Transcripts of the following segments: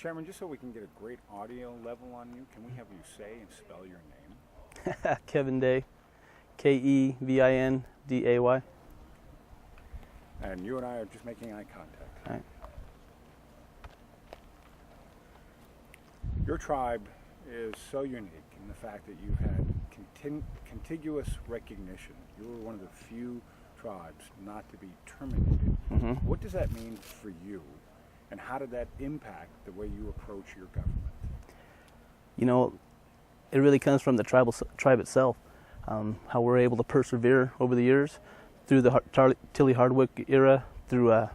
Chairman, just so we can get a great audio level on you, can we have you say and spell your name? Kevin Day, Kevinday. And you and I are just making eye contact. All right. Your tribe is so unique in the fact that you've had contiguous recognition. You were one of the few tribes not to be terminated. Mm-hmm. What does that mean for you, and how did that impact the way you approach your government? You know, it really comes from the tribe itself, how we're able to persevere over the years through the Tilly Hardwick era, through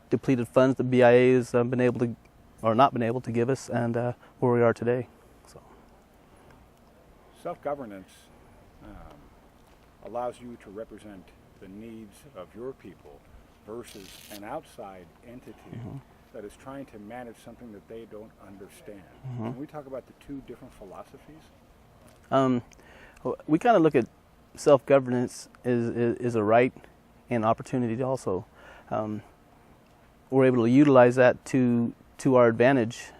depleted funds the BIA has been able to, or not been able to give us, and where we are today. So, self-governance allows you to represent the needs of your people versus an outside entity mm-hmm. that is trying to manage something that they don't understand. Mm-hmm. Can we talk about the two different philosophies? We kind of look at self-governance is a right and opportunity also. We're able to utilize that to our advantage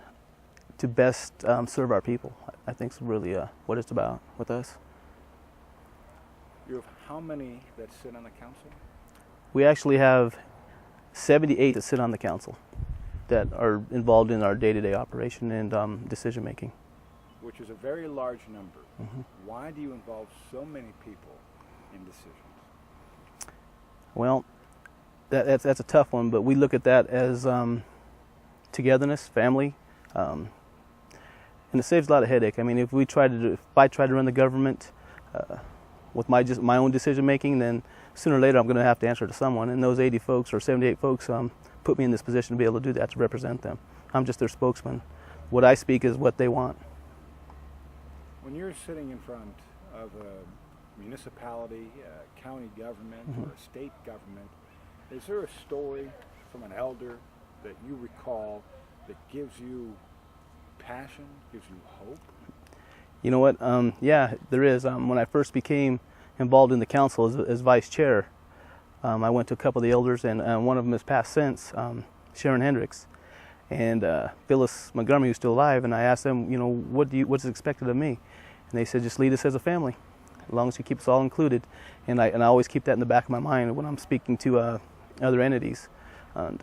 to best serve our people. I think is really what it's about with us. You have how many that sit on the council? We actually have 78 that sit on the council that are involved in our day-to-day operation and decision making. Which is a very large number. Mm-hmm. Why do you involve so many people in decisions? Well, that's a tough one, but we look at that as togetherness, family, and it saves a lot of headache. I mean, if I try to run the government with my own decision making, then sooner or later I'm going to have to answer to someone, and those 80 folks or 78 folks put me in this position to be able to do that, to represent them. I'm just their spokesman. What I speak is what they want. When you're sitting in front of a municipality, a county government, mm-hmm. or a state government, is there a story from an elder that you recall that gives you passion, gives you hope? You know what? Yeah, there is. When I first became involved in the council as vice chair, I went to a couple of the elders, and one of them has passed since, Sharon Hendricks, and Phyllis Montgomery, who's still alive, and I asked them, you know, what's expected of me? And they said, just lead us as a family, as long as you keep us all included. And I always keep that in the back of my mind when I'm speaking to other entities. And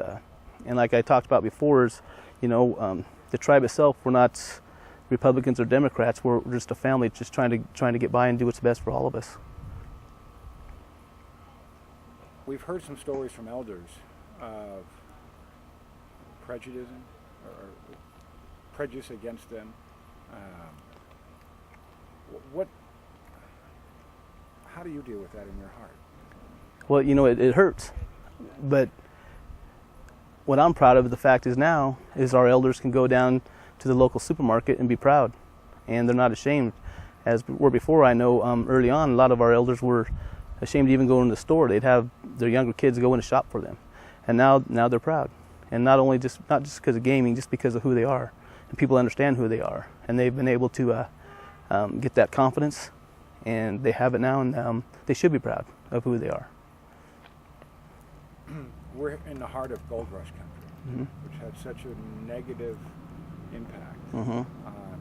like I talked about before, is, you know, the tribe itself, we're not Republicans or Democrats. We're just a family, just trying to get by and do what's best for all of us. We've heard some stories from elders of prejudice against them. How do you deal with that in your heart? Well, you know, it hurts, but what I'm proud of, the fact is now, is our elders can go down to the local supermarket and be proud, and they're not ashamed. As were before, I know early on, a lot of our elders were ashamed to even go in the store. They'd have their younger kids go in and shop for them, and now they're proud, and not just because of gaming, just because of who they are, and people understand who they are, and they've been able to get that confidence, and they have it now, and they should be proud of who they are. We're in the heart of gold rush country, mm-hmm. which had such a negative impact mm-hmm. on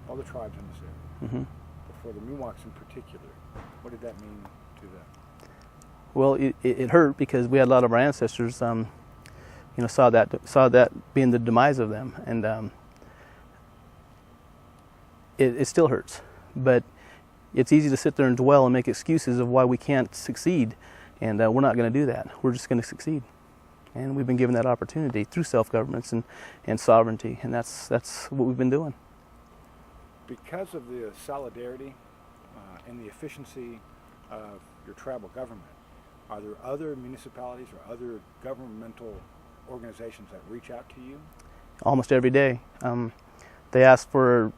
all the tribes in this area. Mm-hmm. But for the Miwoks in particular, what did that mean to them? Well, it hurt because we had a lot of our ancestors, you know, saw that being the demise of them, and it still hurts. But it's easy to sit there and dwell and make excuses of why we can't succeed, and we're not going to do that. We're just going to succeed, and we've been given that opportunity through self-governance and sovereignty, and that's what we've been doing. Because of the solidarity and the efficiency of your tribal government, are there other municipalities or other governmental organizations that reach out to you? Almost every day. They ask for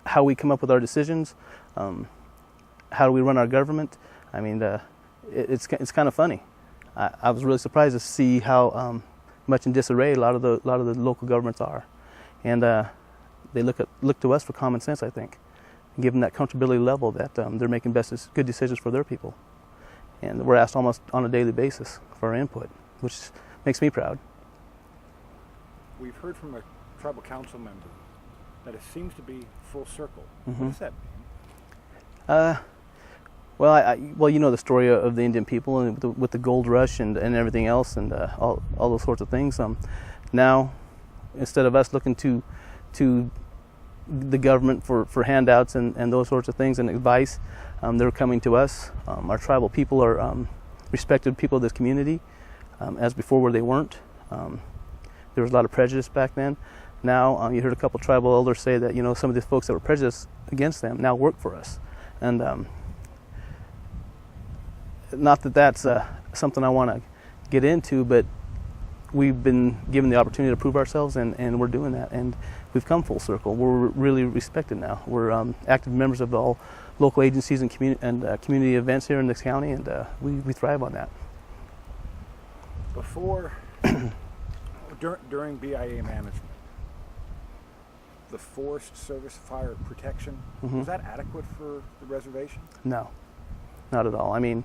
how we come up with our decisions, how do we run our government. I mean, it's kind of funny. I was really surprised to see how much in disarray a lot of the local governments are, and they look to us for common sense, I think, and give them that comfortability level that they're making good decisions for their people. And we're asked almost on a daily basis for our input, which makes me proud. we've heard from a tribal council member that it seems to be full circle. Mm-hmm. What does that mean? Well, you know the story of the Indian people and with the gold rush and everything else and all those sorts of things. Now, instead of us looking to the government for handouts and those sorts of things and advice, they're coming to us. Our tribal people are respected people of this community, as before where they weren't. There was a lot of prejudice back then. Now, you heard a couple tribal elders say that, you know, some of the folks that were prejudiced against them now work for us. And not that that's something I want to get into, but we've been given the opportunity to prove ourselves, and we're doing that. And we've come full circle. We're really respected now. We're active members of all local agencies and community events here in this county, and we thrive on that. Before, during BIA management, the Forest Service Fire Protection, Mm-hmm. was that adequate for the reservation? No, not at all. I mean,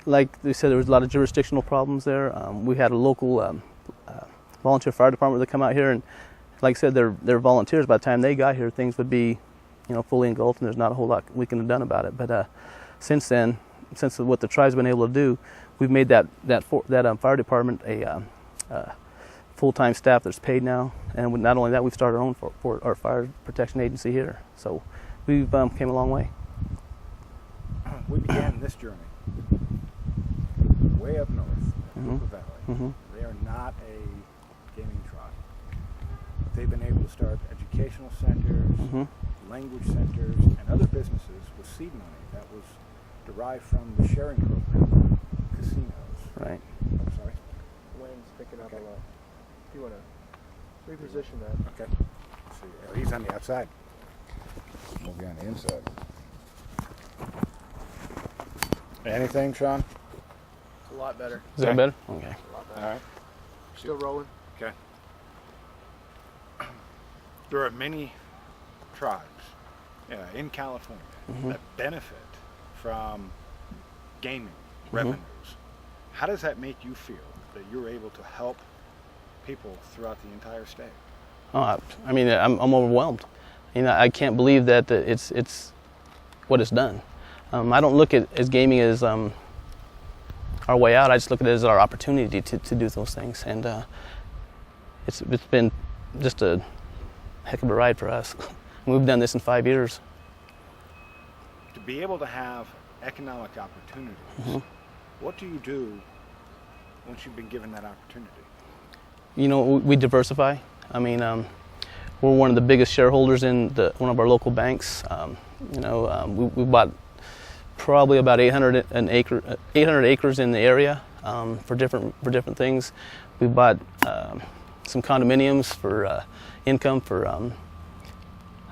like they said, there was a lot of jurisdictional problems there. We had a local volunteer fire department that come out here, and like I said, they're volunteers. By the time they got here, things would be, you know, fully engulfed, and there's not a whole lot we can have done about it. But since then, since what the tribe's been able to do, we've made that fire department a full-time staff that's paid now, and not only that, we've started our own for our fire protection agency here. So we've came a long way. We began this journey way up north, in Mm-hmm. Napa Valley. Mm-hmm. They are not a gaming tribe. But they've been able to start educational centers, Mm-hmm. language centers, and other businesses with seed money that was derived from the sharing program, casinos. Right. I'm sorry. Wayne's picking up Okay. a lot. If you want to reposition that. Okay. Let's see. Oh, he's on the outside. We'll be on the inside. Anything, Sean? It's a lot better. Is that Okay. better? Okay. A lot All better. right. Still rolling. Okay. There are many tribes in California Mhm. that benefit from gaming Mhm. revenues. How does that make you feel that you're able to help people throughout the entire state? Oh, I mean, I'm overwhelmed. You know, I can't believe that it's what it's done. I don't look at as gaming as our way out. I just look at it as our opportunity to do those things, and it's been just a heck of a ride for us. We've done this in 5 years. To be able to have economic opportunities, Mhm. what do you do once you've been given that opportunity? You know, we diversify. I mean, we're one of the biggest shareholders in one of our local banks. You know, we bought probably about 800 acres in the area for different things. We bought some condominiums for income for.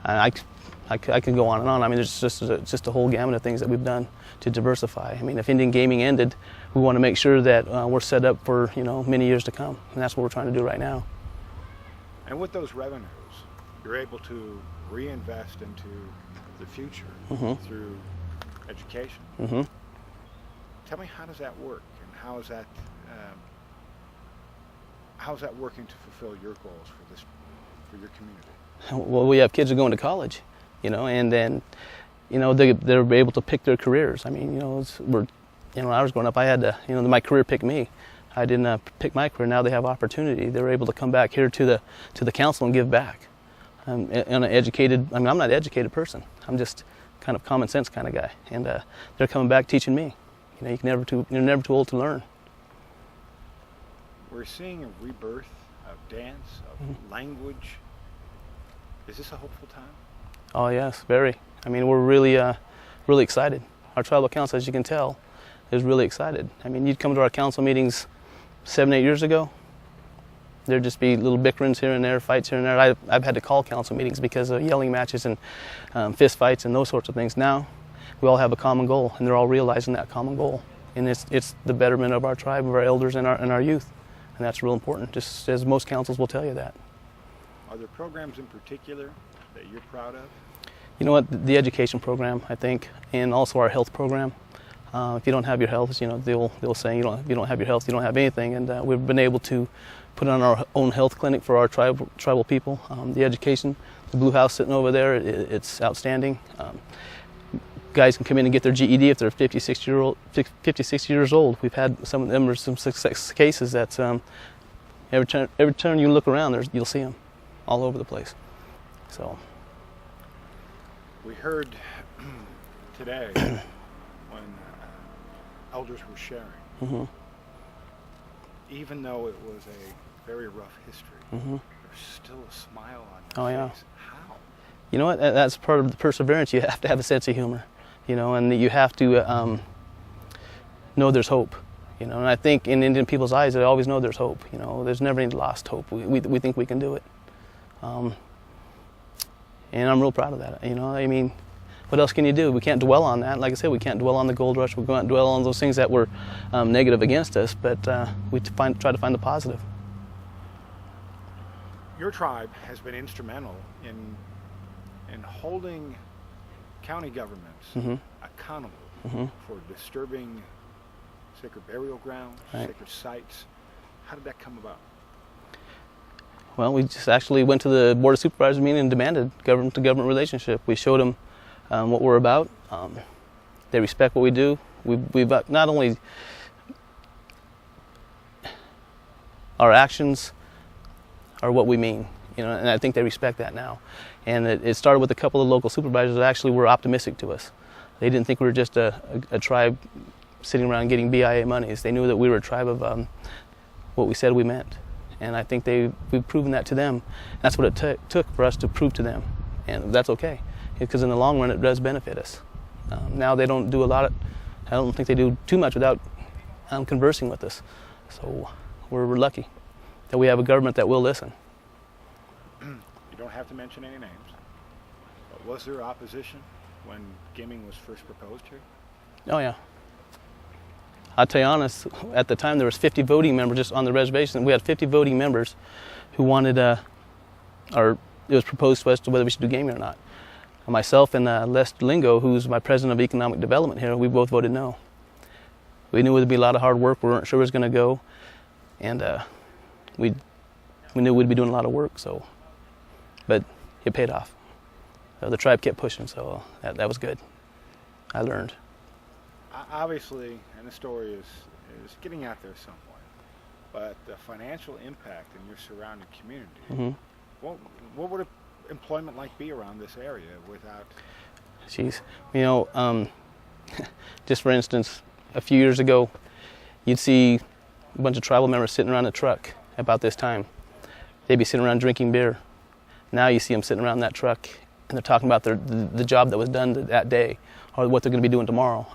I could go on and on. I mean, there's just a whole gamut of things that we've done to diversify. I mean, if Indian gaming ended, we want to make sure that we're set up for, you know, many years to come, and that's what we're trying to do right now. And with those revenues, you're able to reinvest into the future Mhm. through education. Mm-hmm. Tell me, how does that work, and how is that working to fulfill your goals for your community? Well, we have kids who are going to college, you know, and then, you know, they're able to pick their careers. I mean, you know, when I was growing up, I had to, you know, my career picked me. I didn't pick my career. Now they have opportunity. They're able to come back here to the council and give back. I'm an educated. I mean, I'm not an educated person. I'm just kind of common sense kind of guy, and they're coming back teaching me. You know, you're never too old to learn. We're seeing a rebirth of dance, of language. Is this a hopeful time? Oh yes, very. I mean, we're really excited. Our tribal council, as you can tell, is really excited. I mean, you'd come to our council meetings 7, 8 years ago. There'd just be little bickerings here and there, fights here and there. I've had to call council meetings because of yelling matches and fist fights and those sorts of things. Now, we all have a common goal, and they're all realizing that common goal. And it's the betterment of our tribe, of our elders, and our youth. And that's real important, just as most councils will tell you that. Are there programs in particular that you're proud of? You know what, the education program, I think, and also our health program. If you don't have your health, you know, they'll say if you don't have your health, you don't have anything. And we've been able to put on our own health clinic for our tribal people. The education, the Blue House sitting over there, it's outstanding. Guys can come in and get their GED if they're 50, 60 years old. We've had some of them, are some success cases that every turn you look around, you'll see them all over the place. So we heard today when elders were sharing, mm-hmm. even though it was a very rough history, Mm-hmm. there's still a smile on their yeah. face. How? You know what? That's part of the perseverance. You have to have a sense of humor, and you have to know there's hope. And I think in Indian people's eyes, they always know there's hope. There's never any lost hope. We think we can do it, and I'm real proud of that. What else can you do? We can't dwell on that. Like I said, we can't dwell on the gold rush. We can't dwell on those things that were negative against us. But we try to find the positive. Your tribe has been instrumental in holding county governments Mm-hmm. accountable Mm-hmm. for disturbing sacred burial grounds, Right. sacred sites. How did that come about? Well, we just actually went to the Board of Supervisors meeting and demanded government-to-government relationship. We showed them what we're about. They respect what we do. We've not only our actions are what we mean, and I think they respect that now. And it started with a couple of local supervisors that actually were optimistic to us. They didn't think we were just a tribe sitting around getting BIA monies. They knew that we were a tribe of what we said we meant. And I think we've proven that to them. That's what it took for us to prove to them. And that's okay, because in the long run it does benefit us. Now they don't do I don't think they do too much without conversing with us. So we're lucky that we have a government that will listen. You don't have to mention any names, but was there opposition when gaming was first proposed here? Oh yeah. I'll tell you honest, at the time there was 50 voting members just on the reservation. We had 50 voting members who wanted, it was proposed to us to whether we should do gaming or not. Myself and Les Lingo, who's my president of economic development here, we both voted no. We knew it would be a lot of hard work. We weren't sure it was going to go, and we knew we'd be doing a lot of work. But it paid off. The tribe kept pushing, so that was good. I learned. Obviously, and the story is getting out there somewhat, but the financial impact in your surrounding community, Mm-hmm. what would employment like be around this area without? Jeez, just for instance, a few years ago, you'd see a bunch of tribal members sitting around a truck about this time. They'd be sitting around drinking beer. Now you see them sitting around that truck and they're talking about the job that was done that day or what they're going to be doing tomorrow.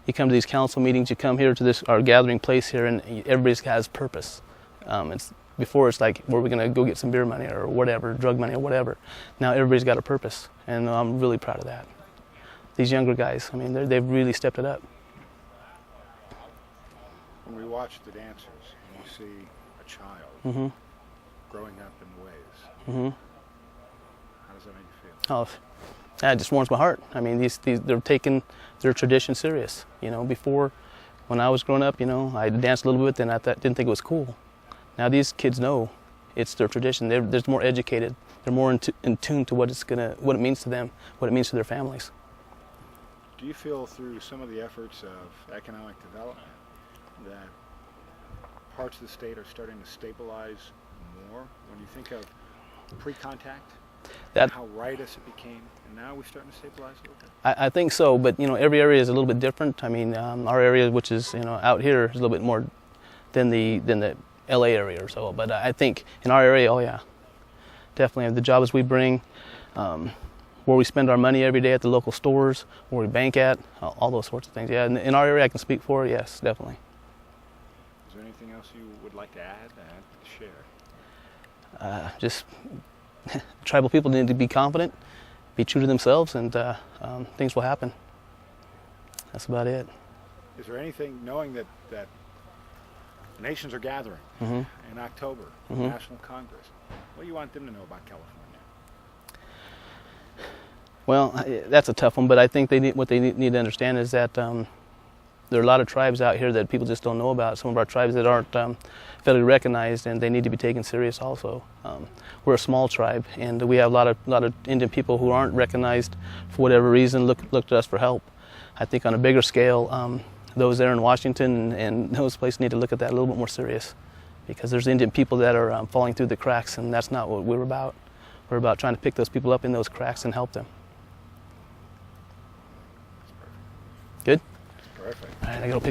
You come to these council meetings, you come here to our gathering place here, and everybody has purpose. Before it's like, where are we going to go get some beer money or whatever, drug money or whatever. Now everybody's got a purpose, and I'm really proud of that. These younger guys, they've really stepped it up. When we watch the dancers and you see a child Mm-hmm. growing up in ways, Mm-hmm. how does that make you feel? Oh, that just warms my heart. They're taking their tradition serious. Before, when I was growing up, I danced a little bit, and I didn't think it was cool. Now these kids know it's their tradition. They're more educated. They're more in tune to what it means to them, what it means to their families. Do you feel through some of the efforts of economic development that parts of the state are starting to stabilize more when you think of pre-contact? How riotous it became, and now we're starting to stabilize a little bit? I think so, but every area is a little bit different. Our area, which is out here, is a little bit more than the LA area or so. But I think in our area, oh yeah, definitely the jobs we bring, where we spend our money every day at the local stores, where we bank at, all those sorts of things. Yeah, in our area, I can speak for. Yes, definitely. Is there anything else you would like to add share? Just tribal people need to be confident, be true to themselves, and things will happen. That's about it. Is there anything, knowing that nations are gathering Mm-hmm. in October, Mm-hmm. National Congress, what do you want them to know about California? Well, that's a tough one, but I think what they need to understand is that there are a lot of tribes out here that people just don't know about. Some of our tribes that aren't federally recognized, and they need to be taken serious also. We're a small tribe, and we have a lot of Indian people who aren't recognized for whatever reason, look to us for help. I think on a bigger scale, those there in Washington and those places need to look at that a little bit more serious, because there's Indian people that are falling through the cracks, and that's not what we're about. We're about trying to pick those people up in those cracks and help them. Good? Perfect. All right, I gotta pick